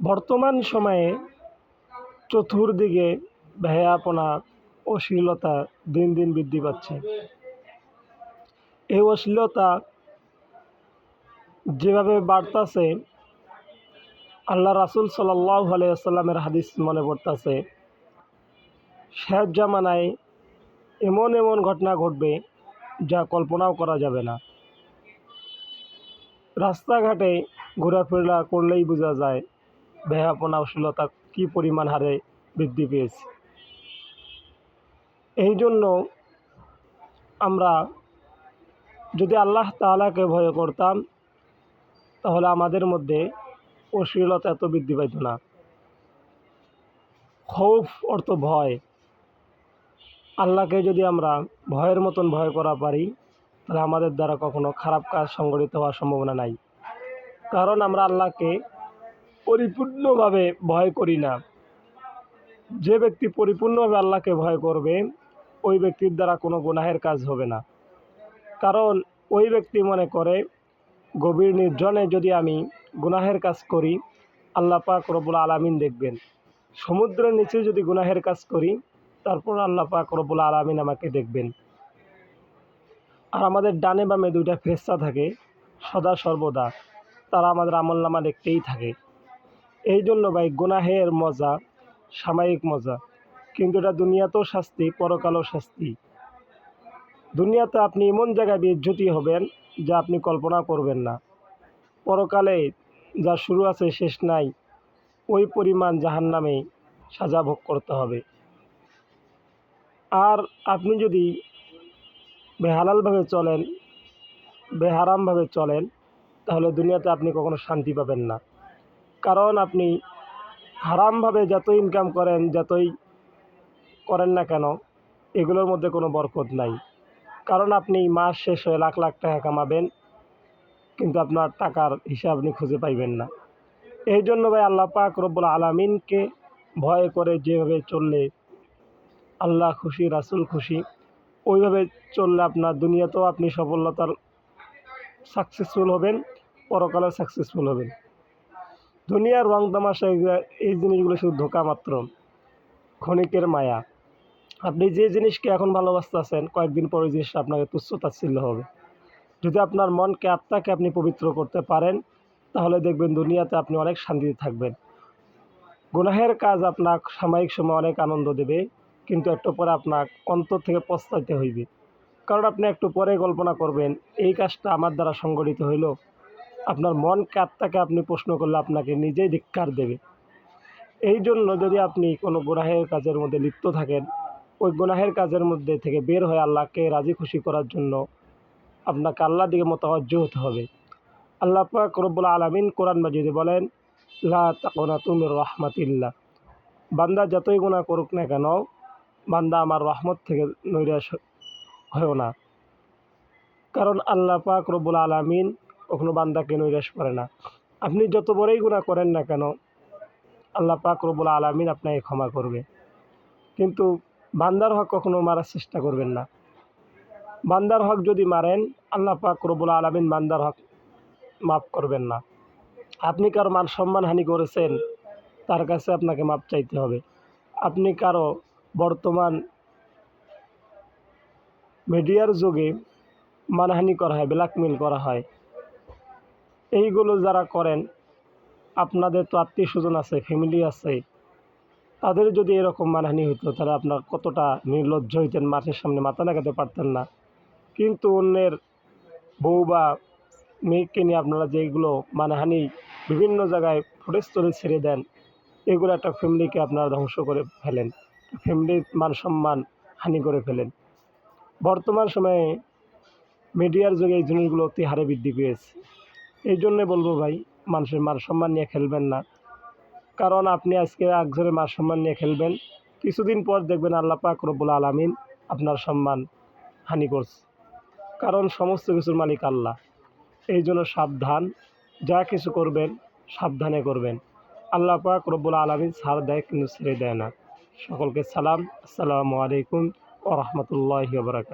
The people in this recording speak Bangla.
বর্তমান সময়ে চতুর্দিকে বেহায়াপনা, অশ্লীলতা দিন দিন বৃদ্ধি পাচ্ছে। এই অশ্লীলতা যেভাবে বাড়তাছে, আল্লাহ রাসূল সাল্লাল্লাহু আলাইহি ওয়াসাল্লামের হাদিস মনে পড়তাছে, শেষ জামানায় এমন এমন ঘটনা ঘটবে যা কল্পনাও করা যাবে না। রাস্তাঘাটে ঘোরাফেরা করলেই বোঝা যায় বেহায়াপনা, অশ্লীলতা কী পরিমাণ হারে বৃদ্ধি পেয়েছে। এই জন্য আমরা যদি আল্লাহ তাআলাকে ভয় করতাম, তাহলে আমাদের মধ্যে অশ্লীলতা এত বৃদ্ধি পাইত না। খৌফ অর্থ ভয়। আল্লাহকে যদি আমরা ভয়ের মতন ভয় করা পারি, তাহলে আমাদের দ্বারা কখনো খারাপ কাজ সংঘটিত হওয়ার সম্ভাবনা নাই। কারণ আমরা আল্লাহকে পরিপূর্ণভাবে ভয় করি না। যে ব্যক্তি পরিপূর্ণভাবে আল্লাহকে ভয় করবে, ওই ব্যক্তির দ্বারা কোনো গুনাহের কাজ হবে না। কারণ ওই ব্যক্তি মনে করে, গভীর নির্জনে যদি আমি গুনাহের কাজ করি, আল্লাহ পাক রব্বুল আলামিন দেখবেন। সমুদ্রের নিচে যদি গুনাহের কাজ করি, তারপর আল্লাহ পাক রব্বুল আলামিন আমাকে দেখবেন। আর আমাদের ডানে বামে দুইটা ফেরেশতা থাকে সদা সর্বদা, তারা আমাদের আমলনামা দেখতেই থাকে। এই জন্য ভাই, গুনাহের মজা সাময়িক মজা, কিন্তু এটা দুনিয়াতেও শাস্তি, পরকালেও শাস্তি। দুনিয়াতে আপনি এমন জায়গায় বেইজ্জতি হবেন যা আপনি কল্পনা করবেন না। পরকালে যা শুরু আছে শেষ নাই, ওই পরিমাণ জাহান্নামে সাজা ভোগ করতে হবে। আর আপনি যদি বেহালালভাবে চলেন, বেহারামভাবে চলেন, তাহলে দুনিয়াতে আপনি কখনো শান্তি পাবেন না। কারণ আপনি হারামভাবে যত ইনকাম করেন, যতই করেন না কেন, এগুলোর মধ্যে কোনো বরকত নাই। কারণ আপনি মাস শেষ হয়ে লাখ লাখ টাকা কামাবেন, কিন্তু আপনার টাকার হিসাব আপনি খুঁজে পাইবেন না। এই জন্য ভাই, আল্লাহ পাক রব্বুল আলামিনকে ভয় করে যেভাবে চললে আল্লাহ খুশি, রাসূল খুশি, ওইভাবে চললে আপনার দুনিয়াতেও আপনি সফলতার সাকসেসফুল হবেন, পরকালে সাকসেসফুল হবেন। দুনিয়ার রং তামাশা এই জিনিসগুলো শুধু ধোঁকা মাত্র, ক্ষণিকের মায়া। আপনি যে জিনিসকে এখন ভালোবাসতেছেন, কয়েকদিন পরে ওই জিনিসটা আপনাকে তুচ্ছ-তাচ্ছিল্য হবে। যদি আপনার মনকে, আত্মাকে আপনি পবিত্র করতে পারেন, তাহলে দেখবেন দুনিয়াতে আপনি অনেক শান্তিতে থাকবেন। গুনাহের কাজ আপনার সাময়িক সময় অনেক আনন্দ দেবে, কিন্তু একটু পরে আপনার অন্তর থেকে পস্তাইতে হইবে। কারণ আপনি একটু পরে কল্পনা করবেন, এই কাজটা আমার দ্বারা সংগঠিত হইল। আপনার মনকে, আত্মাকে আপনি প্রশ্ন করলে আপনাকে নিজেই ধিক্কার দেবে। এই জন্য যদি আপনি কোনো গুনাহের কাজের মধ্যে লিপ্ত থাকেন, ওই গুনাহের কাজের মধ্যে থেকে বের হয়ে আল্লাহকে রাজি খুশি করার জন্য আপনাকে আল্লাহর দিকে মোতাওয়াজ্জহ হতে হবে। আল্লাহ পাক রব্বুল আলামিন কোরআন মাজিদে বলেন, লা তাকনাতু মির রাহমাতিল্লাহ। বান্দা যতই গুনাহ করুক না কেন, বান্দা আমার রহমত থেকে নৈরাশ হয়ও না। কারণ আল্লাহ পাক রব্বুল আলামিন কখনো বান্দাকে নৈরাশ করে না। আপনি যত বড়ই গুনাহ করেন না কেন, আল্লাহ পাক রব্বুল আলামিন আপনাকে ক্ষমা করবে। কিন্তু বান্দার হক কখনো মারার চেষ্টা করবেন না। বান্দার হক যদি মারেন, আল্লাহ পাক রব্বুল আলামিন বান্দার হক মাফ করবেন না। আপনি কারো মান সম্মান হানি করেছেন, তার কাছে আপনাকে মাপ চাইতে হবে। আপনি কারো, বর্তমান মিডিয়ার যুগে মানহানি করা হয়, ব্ল্যাকমেল করা হয়, এইগুলো যারা করেন, আপনাদের তো আত্মীয় স্বজন আছে, ফ্যামিলি আছে, তাদের যদি এরকম মানহানি হতো, তাহলে আপনার কতটা নির্লজ্জ হইতেন, মাঠের সামনে মাথা লাগাতে পারতেন না। কিন্তু অন্যের বউ বা মেয়েকে নিয়ে আপনারা যেগুলো মানহানি বিভিন্ন জায়গায় ফুটেজ তুলে ছেড়ে দেন, এগুলো একটা ফ্যামিলিকে আপনারা ধ্বংস করে ফেলেন, ফ্যামিলির মান সম্মান হানি করে ফেলেন। বর্তমান সময়ে মিডিয়ার যুগে এই জিনিসগুলো অতি হারে বৃদ্ধি পেয়েছে। এই জন্যে বলবো ভাই, মানুষের মান সম্মান নিয়ে খেলবেন না। কারণ আপনি আজকে একজনের মান সম্মান নিয়ে খেলবেন, কিছুদিন পর দেখবেন আল্লাহ পাক রব্বুল আলামিন আপনার সম্মান হানি করছে। কারণ সমস্ত কিছুর মালিক আল্লাহ। এই জন্য সাবধান, যা কিছু করবেন সাবধানে করবেন। আল্লাহ পাক রব্বুল আলামিন ছাড় দেয়, কিন্তু ছেড়ে দেয় না। সকলকে সালাম, আসসালামু আলাইকুম ওয়া রাহমাতুল্লাহি ওয়া বারাকাতুহু।